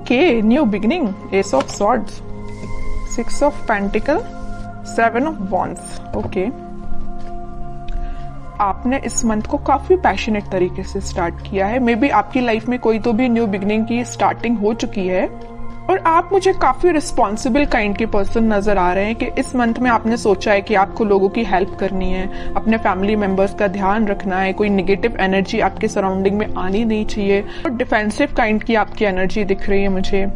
Okay, new beginning, S of swords, 6 of pentacle, 7 of wands. Okay, आपने इस month को काफी पैशनेट तरीके से स्टार्ट किया है। मे बी आपकी लाइफ में कोई तो भी न्यू बिगिनिंग की स्टार्टिंग हो चुकी है और आप मुझे काफी रिस्पॉन्सिबल काइंड के पर्सन नजर आ रहे हैं कि इस मंथ में आपने सोचा है कि आपको लोगों की हेल्प करनी है, अपने फैमिली मेंबर्स का ध्यान रखना है, कोई नेगेटिव एनर्जी आपके सराउंडिंग में आनी नहीं चाहिए। और डिफेंसिव काइंड की आपकी एनर्जी दिख रही है मुझे,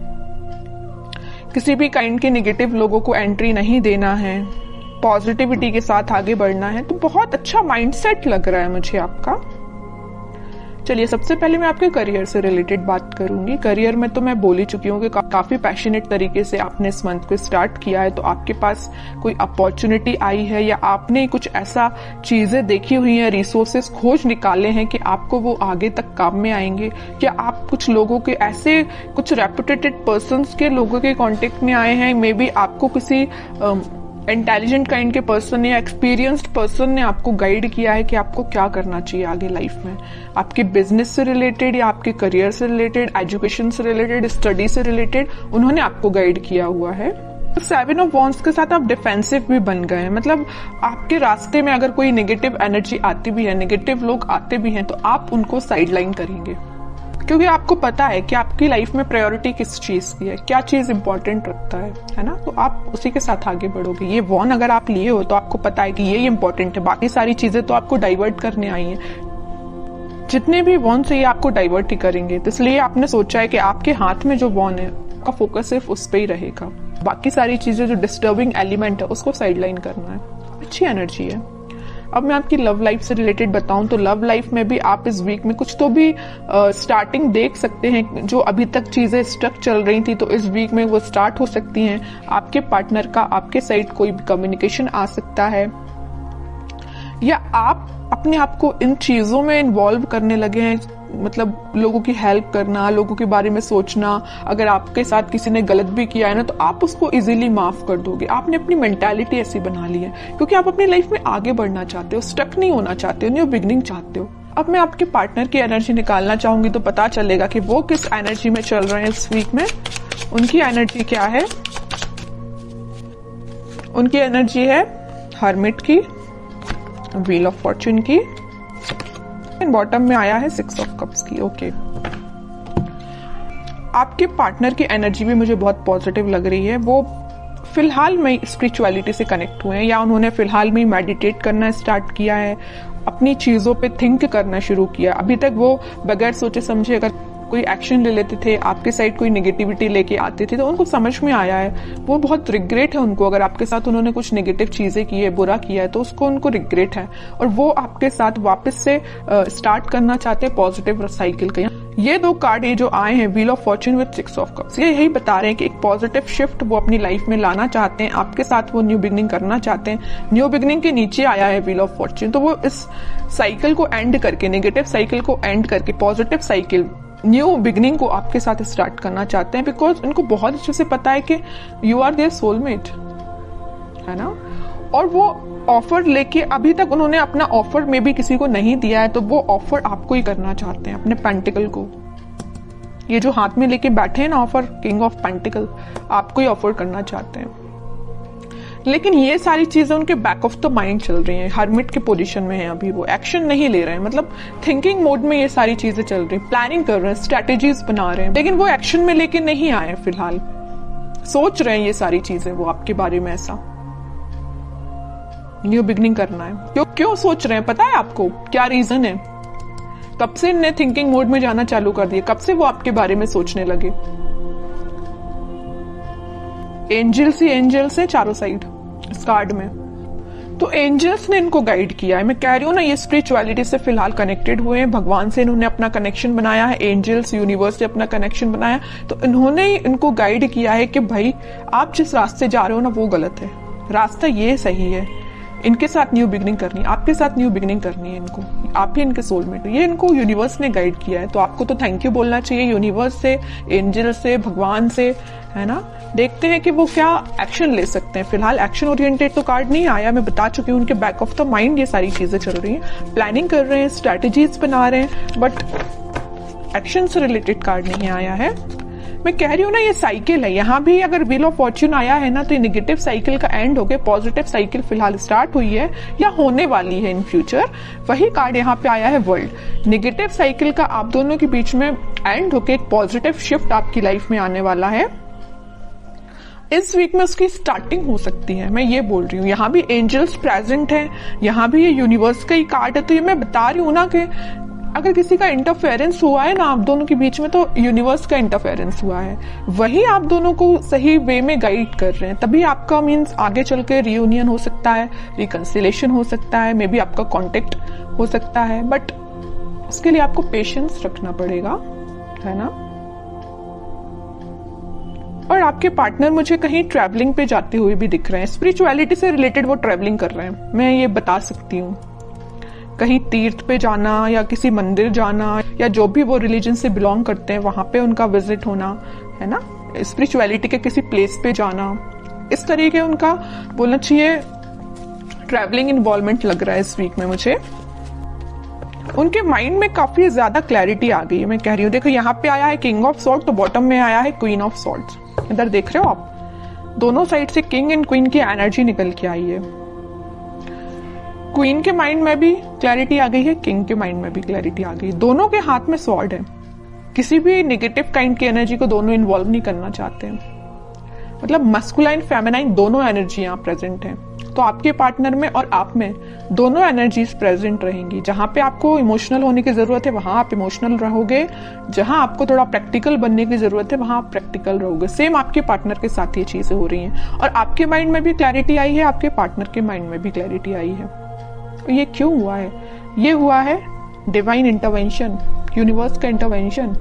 किसी भी काइंड के नेगेटिव लोगों को एंट्री नहीं देना है, पॉजिटिविटी के साथ आगे बढ़ना है। तो बहुत अच्छा माइंडसेट लग रहा है मुझे आपका। चलिए, सबसे पहले मैं आपके करियर से रिलेटेड बात करूंगी। करियर में तो मैं बोल ही चुकी हूँ कि काफी पैशनेट तरीके से आपने इस मंथ को स्टार्ट किया है। तो आपके पास कोई अपॉर्चुनिटी आई है या आपने कुछ ऐसा चीजें देखी हुई हैं, रिसोर्सेस खोज निकाले हैं कि आपको वो आगे तक काम में आएंगे। या आप कुछ लोगों के ऐसे कुछ रेपुटेटेड पर्संस के लोगों के कांटेक्ट में आए हैं। मे बी आपको किसी इंटेलिजेंट काइंड के पर्सन या एक्सपीरियंस्ड पर्सन ने आपको गाइड किया है कि आपको क्या करना चाहिए आगे लाइफ में, आपके बिजनेस से रिलेटेड या आपके करियर से रिलेटेड, एजुकेशन से रिलेटेड, स्टडी से रिलेटेड उन्होंने आपको गाइड किया हुआ है। 7 ऑफ वॉन्ड्स के साथ आप डिफेंसिव भी बन गए हैं। मतलब आपके रास्ते में अगर कोई नेगेटिव एनर्जी आती भी है, नेगेटिव लोग आते भी हैं, तो आप उनको साइडलाइन करेंगे क्योंकि आपको पता है कि आपकी लाइफ में प्रायोरिटी किस चीज की है, क्या चीज इंपॉर्टेंट रखता है ना। तो आप उसी के साथ आगे बढ़ोगे। ये वॉन अगर आप लिए हो तो आपको पता है कि ये इंपॉर्टेंट है, बाकी सारी चीजें तो आपको डाइवर्ट करने आई हैं। जितने भी वॉन से ये आपको डाइवर्ट ही करेंगे, तो इसलिए आपने सोचा है कि आपके हाथ में जो वॉन है आपका फोकस सिर्फ उस पर ही रहेगा। बाकी सारी चीजें जो डिस्टर्बिंग एलिमेंट है उसको साइडलाइन करना है। अच्छी एनर्जी है। अब मैं आपकी लव लाइफ से रिलेटेड बताऊं तो लव लाइफ में भी आप इस वीक में कुछ तो भी स्टार्टिंग देख सकते हैं। जो अभी तक चीजें स्टक चल रही थी तो इस वीक में वो स्टार्ट हो सकती हैं। आपके पार्टनर का आपके साइड कोई भी कम्युनिकेशन आ सकता है या आप अपने आप को इन चीजों में इन्वॉल्व करने लगे हैं। मतलब लोगों की हेल्प करना, लोगों के बारे में सोचना। अगर आपके साथ किसी ने गलत भी किया है ना तो आप उसको इजीली माफ कर दोगे। आपने अपनी मेंटालिटी ऐसी बना ली है क्योंकि आप अपनी लाइफ में आगे बढ़ना चाहते हो, स्टक नहीं होना चाहते हो, न्यू बिगिनिंग चाहते हो। अब मैं आपके पार्टनर की एनर्जी निकालना चाहूंगी तो पता चलेगा कि वो किस एनर्जी में चल रहे हैं इस वीक में। उनकी एनर्जी क्या है? उनकी एनर्जी है हर्मिट की, व्हील ऑफ फॉर्च्यून की, बॉटम में आया है 6 ऑफ कप्स की। ओके, आपके पार्टनर की एनर्जी भी मुझे बहुत पॉजिटिव लग रही है। वो फिलहाल में स्पिरिचुअलिटी से कनेक्ट हुए हैं या उन्होंने फिलहाल में मेडिटेट करना स्टार्ट किया है, अपनी चीजों पे थिंक करना शुरू किया। अभी तक वो बगैर सोचे समझे अगर कोई एक्शन ले लेते थे, आपके साइड कोई नेगेटिविटी लेके आते थे तो उनको समझ में आया है। वो बहुत रिग्रेट है उनको, अगर आपके साथ उन्होंने कुछ नेगेटिव चीजें की है, बुरा किया है तो उसको उनको रिग्रेट है और वो आपके साथ वापस से स्टार्ट करना चाहते हैं पॉजिटिव साइकिल का। ये 2 कार्ड ये जो आए हैं, wheel of Fortune with 6 of cups, ये यही बता रहे हैं कि एक पॉजिटिव शिफ्ट वो अपनी लाइफ में लाना चाहते हैं। आपके साथ वो न्यू बिगिनिंग करना चाहते हैं। न्यू बिगिनिंग के नीचे आया है व्हील ऑफ फॉर्च्यून, तो वो इस साइकिल को एंड करके, नेगेटिव साइकिल को एंड करके पॉजिटिव साइकिल, न्यू बिगिनिंग को आपके साथ स्टार्ट करना चाहते हैं। बिकॉज उनको बहुत अच्छे से पता है कि यू आर देयर सोलमेट, है ना। और वो ऑफर लेके, अभी तक उन्होंने अपना ऑफर में भी किसी को नहीं दिया है तो वो ऑफर आपको ही करना चाहते हैं, अपने पेंटिकल को। ये जो हाथ में लेके बैठे हैं ना ऑफर, किंग ऑफ पेंटिकल, आपको ही ऑफर करना चाहते हैं। लेकिन ये सारी चीजें उनके बैक ऑफ द माइंड चल रही हैं। हर्मिट के पोजीशन में है अभी, वो एक्शन नहीं ले रहे हैं। मतलब थिंकिंग मोड में ये सारी चीजें चल रही, प्लानिंग कर रहे हैं, स्ट्रेटेजीज बना रहे हैं, लेकिन वो एक्शन में लेके नहीं आए फिलहाल। सोच रहे हैं ये सारी चीजें वो आपके बारे में, ऐसा न्यू बिगिनिंग करना है। क्यों सोच रहे हैं पता है आपको? क्या रीजन है? कब से इन्हें थिंकिंग मोड में जाना चालू कर दिया? कब से वो आपके बारे में सोचने लगे? एंजल्स ही एंजल्स है चारों साइड इस कार्ड में। तो एंजल्स ने इनको गाइड किया है। मैं कह रही हूँ ना, ये स्पिरिचुअलिटी से फिलहाल कनेक्टेड हुए हैं, भगवान से इन्होंने अपना कनेक्शन बनाया है, एंजल्स यूनिवर्स से अपना कनेक्शन बनाया। तो इन्होंने इनको गाइड किया है कि भाई आप जिस रास्ते जा रहे हो ना वो गलत है, रास्ता ये सही है। इनके साथ न्यू बिगिनिंग करनी है, आपके साथ न्यू बिगिनिंग करनी है इनको, आप ही इनके सोलमेट हो। ये इनको यूनिवर्स ने गाइड किया है, तो आपको तो थैंक यू बोलना चाहिए यूनिवर्स से, एंजल से, भगवान से, है ना। देखते हैं कि वो क्या एक्शन ले सकते हैं। फिलहाल एक्शन ओरिएंटेड तो कार्ड नहीं आया, मैं बता चुकी हूँ। उनके बैक ऑफ द माइंड ये सारी चीजें चल रही हैं, प्लानिंग कर रहे हैं, स्ट्रैटेजीज बना रहे हैं, बट एक्शन से रिलेटेड कार्ड नहीं आया है। मैं कह रही हूँ ना, ये साइकिल है। यहाँ भी अगर व्हील ऑफ फॉर्च्यून आया है ना, तो ये नेगेटिव साइकिल का एंड हो गया, पॉजिटिव साइकिल फिलहाल स्टार्ट हुई है या होने वाली है इन फ्यूचर। वही कार्ड यहाँ पे आया है वर्ल्ड। नेगेटिव साइकिल का आप दोनों के बीच में एंड होके एक पॉजिटिव शिफ्ट आपकी लाइफ में आने वाला है। इस वीक में उसकी स्टार्टिंग हो सकती है, मैं ये बोल रही हूँ। यहाँ भी एंजल्स प्रेजेंट हैं, यहाँ भी ये यूनिवर्स का ही कार्ड है। तो ये मैं बता रही हूँ ना कि अगर किसी का इंटरफेरेंस हुआ है ना आप दोनों के बीच में, तो यूनिवर्स का इंटरफेरेंस हुआ है, वही आप दोनों को सही वे में गाइड कर रहे हैं। तभी आपका मीन्स आगे चल के रियूनियन हो सकता है, रिकंसिलेशन हो सकता है, मे बी आपका कॉन्टेक्ट हो सकता है, बट उसके लिए आपको पेशेंस रखना पड़ेगा, है ना। और आपके पार्टनर मुझे कहीं ट्रैवलिंग पे जाते हुए भी दिख रहे हैं, स्पिरिचुअलिटी से रिलेटेड वो ट्रैवलिंग कर रहे हैं, मैं ये बता सकती हूँ। कहीं तीर्थ पे जाना या किसी मंदिर जाना, या जो भी वो रिलीजन से बिलोंग करते हैं वहां पे उनका विजिट होना, है ना। स्पिरिचुअलिटी के किसी प्लेस पे जाना, इस तरीके उनका बोलना चाहिए ट्रैवलिंग इन्वॉल्वमेंट लग रहा है इस वीक में मुझे। उनके माइंड में काफी ज्यादा क्लैरिटी आ गई है, मैं कह रही हूँ। देखो यहाँ पे आया है किंग ऑफ सॉर्ड, तो बॉटम में आया है क्वीन ऑफ सॉर्ड्स। इधर देख रहे हो आप, दोनों साइड से किंग एंड क्वीन की एनर्जी निकल के आई है। क्वीन के माइंड में भी क्लैरिटी आ गई है, किंग के माइंड में भी क्लैरिटी आ गई। दोनों के हाथ में स्वॉर्ड है, किसी भी नेगेटिव काइंड की एनर्जी को दोनों इन्वॉल्व नहीं करना चाहते हैं। मतलब मस्कुलाइन फेमिनाइन दोनों एनर्जी यहाँ प्रेजेंट है। तो आपके पार्टनर में और आप में दोनों एनर्जीज प्रेजेंट रहेंगी। जहां पे आपको इमोशनल होने की जरूरत है वहां आप इमोशनल रहोगे, जहां आपको थोड़ा प्रैक्टिकल बनने की जरूरत है वहां आप प्रैक्टिकल रहोगे। सेम आपके पार्टनर के साथ ये चीजें हो रही हैं, और आपके माइंड में भी क्लैरिटी आई है, आपके पार्टनर के माइंड में भी क्लैरिटी आई है। ये क्यों हुआ है? ये हुआ है डिवाइन इंटरवेंशन, यूनिवर्स का इंटरवेंशन।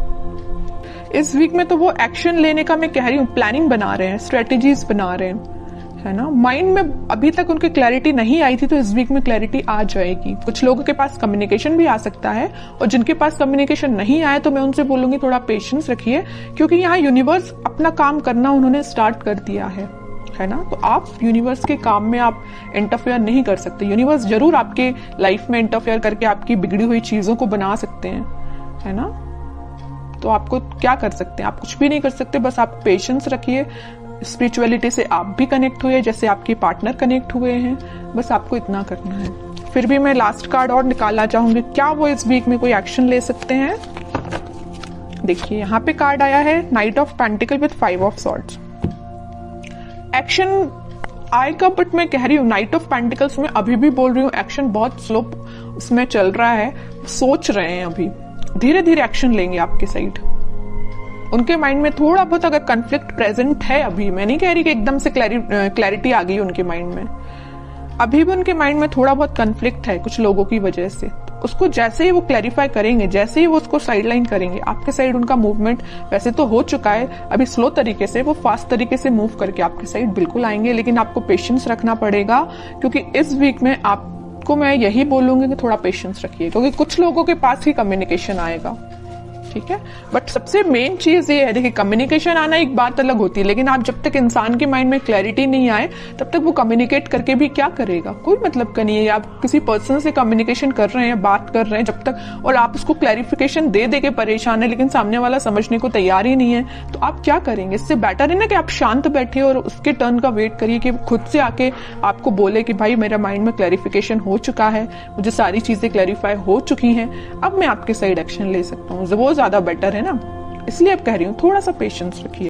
इस वीक में तो वो एक्शन लेने का मैं कह रही हूँ, प्लानिंग बना रहे हैं, स्ट्रेटेजीज बना रहे हैं, है ना। माइंड में अभी तक उनकी क्लैरिटी नहीं आई थी, तो इस वीक में क्लैरिटी आ जाएगी। कुछ लोगों के पास कम्युनिकेशन भी आ सकता है, और जिनके पास कम्युनिकेशन नहीं आया तो मैं उनसे बोलूंगी थोड़ा पेशेंस रखिए, क्योंकि यहाँ यूनिवर्स अपना काम करना उन्होंने स्टार्ट कर दिया है ना। तो आप यूनिवर्स के काम में आप इंटरफेयर नहीं कर सकते। यूनिवर्स जरूर आपके लाइफ में इंटरफेयर करके आपकी बिगड़ी हुई चीजों को बना सकते हैं, है ना। तो आपको क्या कर सकते हैं? आप कुछ भी नहीं कर सकते, बस आप पेशेंस रखिए। स्पिरिचुअलिटी से आप भी कनेक्ट हुए जैसे आपके पार्टनर कनेक्ट हुए हैं, बस आपको इतना करना है। फिर भी मैं लास्ट कार्ड और निकालना चाहूंगी, क्या वो इस वीक में कोई एक्शन ले सकते हैं। देखिए यहाँ पे कार्ड आया है night of pentacle with 5 of swords. Action आएगा, बट मैं कह रही हूँ नाइट ऑफ पेंटिकल्स में अभी भी बोल रही हूँ एक्शन बहुत स्लो उसमें चल रहा है। सोच रहे हैं, अभी धीरे धीरे एक्शन लेंगे आपके साइड। उनके माइंड में थोड़ा बहुत अगर कॉन्फ्लिक्ट प्रेजेंट है, अभी मैं नहीं कह रही कि एकदम से क्लैरिटी आ गई उनके माइंड में, अभी भी उनके माइंड में थोड़ा बहुत कॉन्फ्लिक्ट है कुछ लोगों की वजह से। उसको जैसे ही वो क्लैरिफाई करेंगे, जैसे ही वो उसको साइडलाइन करेंगे, आपके साइड उनका मूवमेंट वैसे तो हो चुका है, अभी स्लो तरीके से, वो फास्ट तरीके से मूव करके आपके साइड बिल्कुल आएंगे। लेकिन आपको पेशेंस रखना पड़ेगा, क्योंकि इस वीक में आपको मैं यही बोलूंगी कि थोड़ा पेशेंस रखिए, क्योंकि कुछ लोगों के पास ही कम्युनिकेशन आएगा, ठीक है। बट सबसे मेन चीज ये है, देखिए कम्युनिकेशन आना एक बात अलग होती है, लेकिन आप जब तक इंसान के माइंड में क्लैरिटी नहीं आए तब तक वो कम्युनिकेट करके भी क्या करेगा, कोई मतलब का नहीं है। आप किसी पर्सन से कम्युनिकेशन कर रहे हैं, बात कर रहे हैं जब तक, और आप उसको क्लैरिफिकेशन दे दे के परेशान है, लेकिन सामने वाला समझने को तैयार ही नहीं है, तो आप क्या करेंगे। इससे बेटर है ना कि आप शांत बैठिए और उसके टर्न का वेट करिए कि खुद से आके आपको बोले कि भाई मेरा माइंड में क्लैरिफिकेशन हो चुका है, मुझे सारी चीजें क्लैरिफाई हो चुकी हैं, अब मैं आपके साइड एक्शन ले सकता हूँ। वो ज्यादा बेटर है ना, इसलिए अब कह रही हूँ थोड़ा सा पेशेंस रखिए।